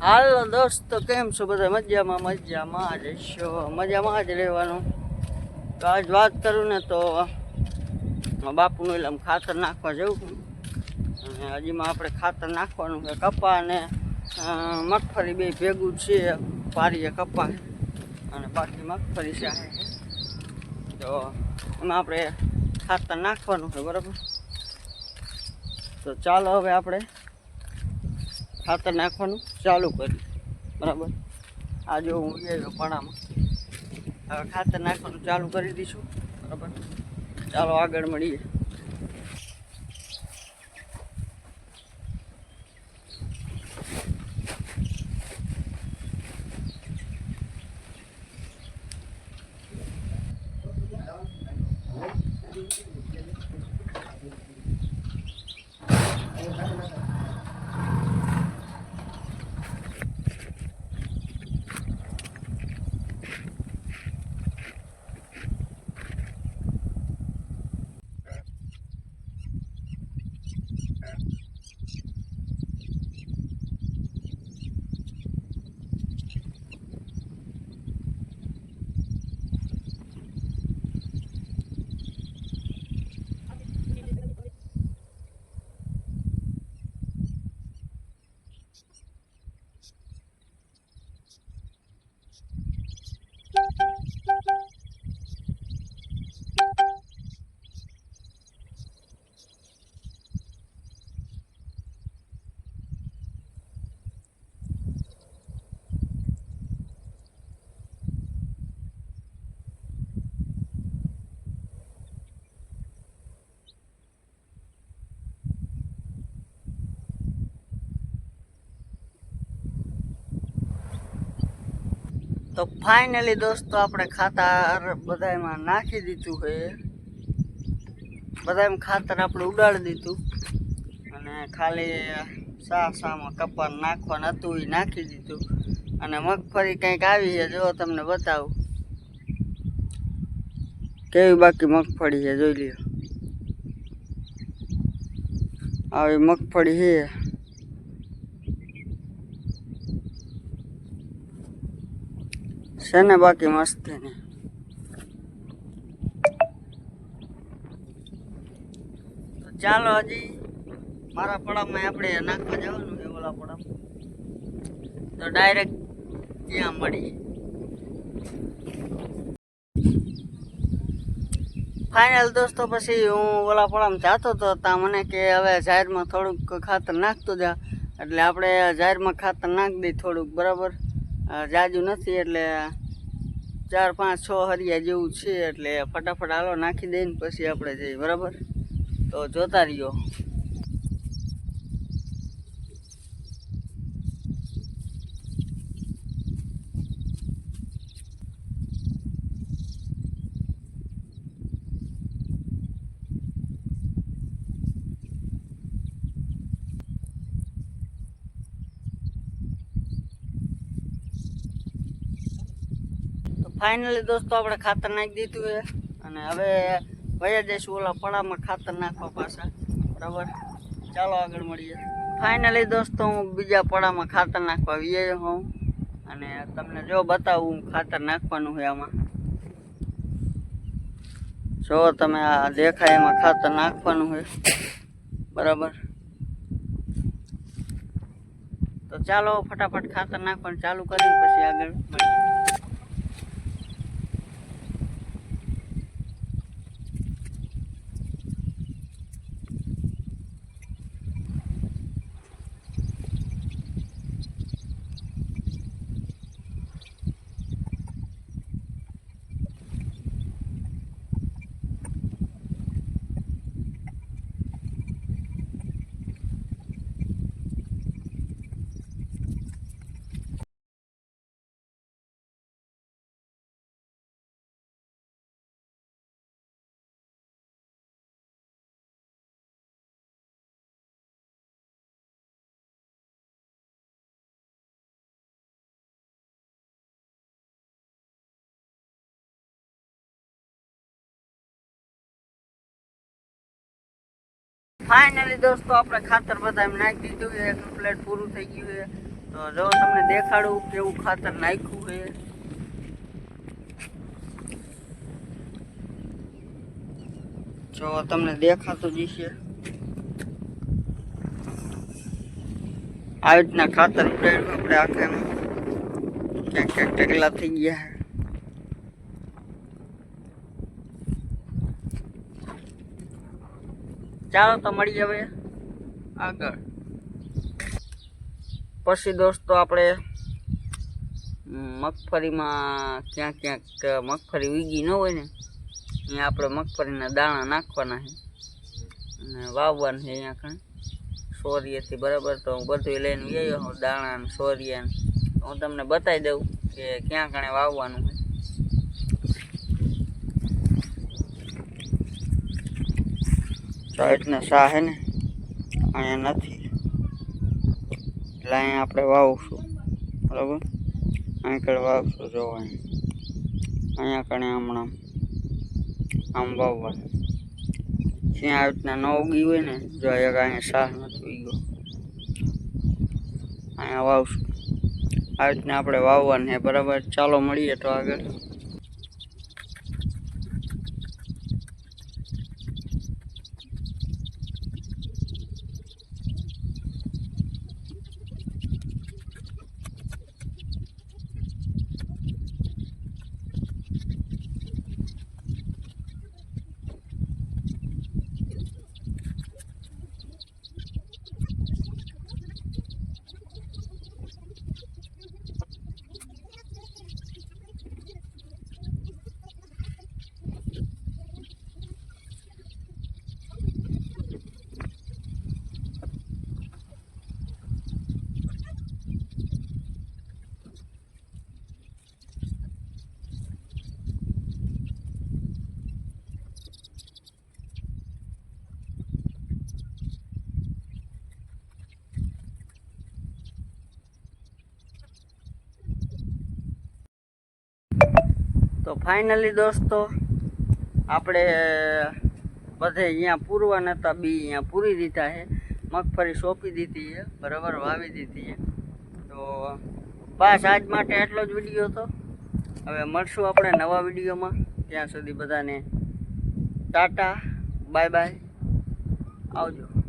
હાલો દોસ્તો, કેમ છો બધા? મજામાં જઈશો, મજામાં જ રહેવાનું. તો આજ વાત કરું ને તો બાપુનું એટલે ખાતર નાખવા જવું. અને હજીમાં આપણે ખાતર નાખવાનું છે. કપા અને મગફળી બે ભેગું છે. પારીએ કપા અને બાકી મગફળી છે. તો એમાં આપણે ખાતર નાખવાનું છે, બરાબર. તો ચાલો હવે આપણે ખાતર નાખવાનું ચાલુ કર્યું, બરાબર. આ જો હું ગયો પડામાં, હવે ખાતર નાખવાનું ચાલુ કરી દઈશું, બરાબર. ચાલો આગળ મળીએ. તો ફાઇનલી દોસ્તો આપણે ખાતર બધામાં નાખી દીધું છે. બધામાં ખાતર આપણે ઉડાડી દીધું અને ખાલી સામાં કપાસ નાખવાનું હતું એ નાખી દીધું. અને મગફળી કંઈક આવી છે, જો તમને બતાવું કેવી બાકી મગફળી છે, જોઈ લ્યો. આવી મગફળી છે. છે ને બાકી મસ્તી ને. તો ચાલો હજી મારા પડામાં આપણે નાખવા જવાનું છે, ઓલા પડામાં. તો ડાયરેક્ટ ત્યાં મળી. ફાઇનલ દોસ્તો, પછી હું ઓલા પડામાં જતો હતો, ત્યાં મને કે હવે જાહેરમાં થોડુંક ખાતર નાખતો જા. એટલે આપણે જાહેરમાં ખાતર નાખી દઈ થોડુંક, બરાબર. જાજુ નથી એટલે 4, 5, 6 હરિયા જેવું છે. એટલે ફટાફટ હાલો નાખી દઈને પછી આપણે જઈએ, બરાબર. તો જોતા રહ્યો. ફાઇનલી દોસ્તો આપણે ખાતર નાખી દીધું છે અને હવે વયા જઈશું ઓલા પડામાં ખાતર નાખવા પાછા, બરાબર. ચાલો આગળ મળીએ. ફાઇનલી દોસ્તો હું બીજા પડામાં ખાતર નાખવા વ્યાયો હું અને તમને જો બતાવું ખાતર નાખવાનું છે આમાં. જો તમે આ દેખાય એમાં ખાતર નાખવાનું છે, બરાબર. તો ચાલો ફટાફટ ખાતર નાખવાનું ચાલુ કરી પછી આગળ મળીએ. ફાઇનલી દોસ્તો આપણે ખાતર બધા એમ નાખી દીધું છે, કમ્પ્લીટ પૂરું થઈ ગયું છે. તો તો જો તમને દેખાડું કેવું ખાતર નાખ્યું છે. જો તમને દેખાતું જ છે. આવી રીતના ખાતર ઉડાડ્યું આપણે આખામાં. ક્યાંક ક્યાંક ઢગલા થઈ ગયા છે. ચાલો તો મળી હવે આગળ. પછી દોસ્તો આપણે મગફળીમાં ક્યાંક ક્યાંક મગફળી ઉગી ન હોય ને અહીંયા આપણે મગફળીના દાણા નાખવાના છે અને વાવવાનું છે. અહીંયા કણ સોરિયેથી બરાબર. તો હું બધું લઈને ગયો હું, દાણા ને સોરિયા. હું તમને બતાવી દઉં કે ક્યાં કણે વાવવાનું છે. સાઈડના સા હે ને અહીંયા નથી, એટલે અહીંયા આપણે વાવશું બરાબર. અહીં કણે વાવશું. જો અહીંયા કણે હમણાં આમ વાવવાનું. જ્યાં આવી રીતના ન ઉગી હોય ને, જો એક અહીંયા સાહ નથી ઉગ્યો, અહીંયા વાવશું. આવી રીતના આપણે વાવવાનું છે બરાબર. ચાલો મળીએ તો આગળ. તો ફાઇનલી દોસ્તો આપણે બધે અહીંયા પૂરવા નતા બી અહીંયા પૂરી દીધા છે. મગફળી સોંપી દીધી છે બરાબર, વાવી દીધી છે. તો બસ આજ માટે એટલો જ વિડીયો હતો. હવે મળશું આપણે નવા વિડીયોમાં. ત્યાં સુધી બધાને ટાટા, બાય બાય, આવજો.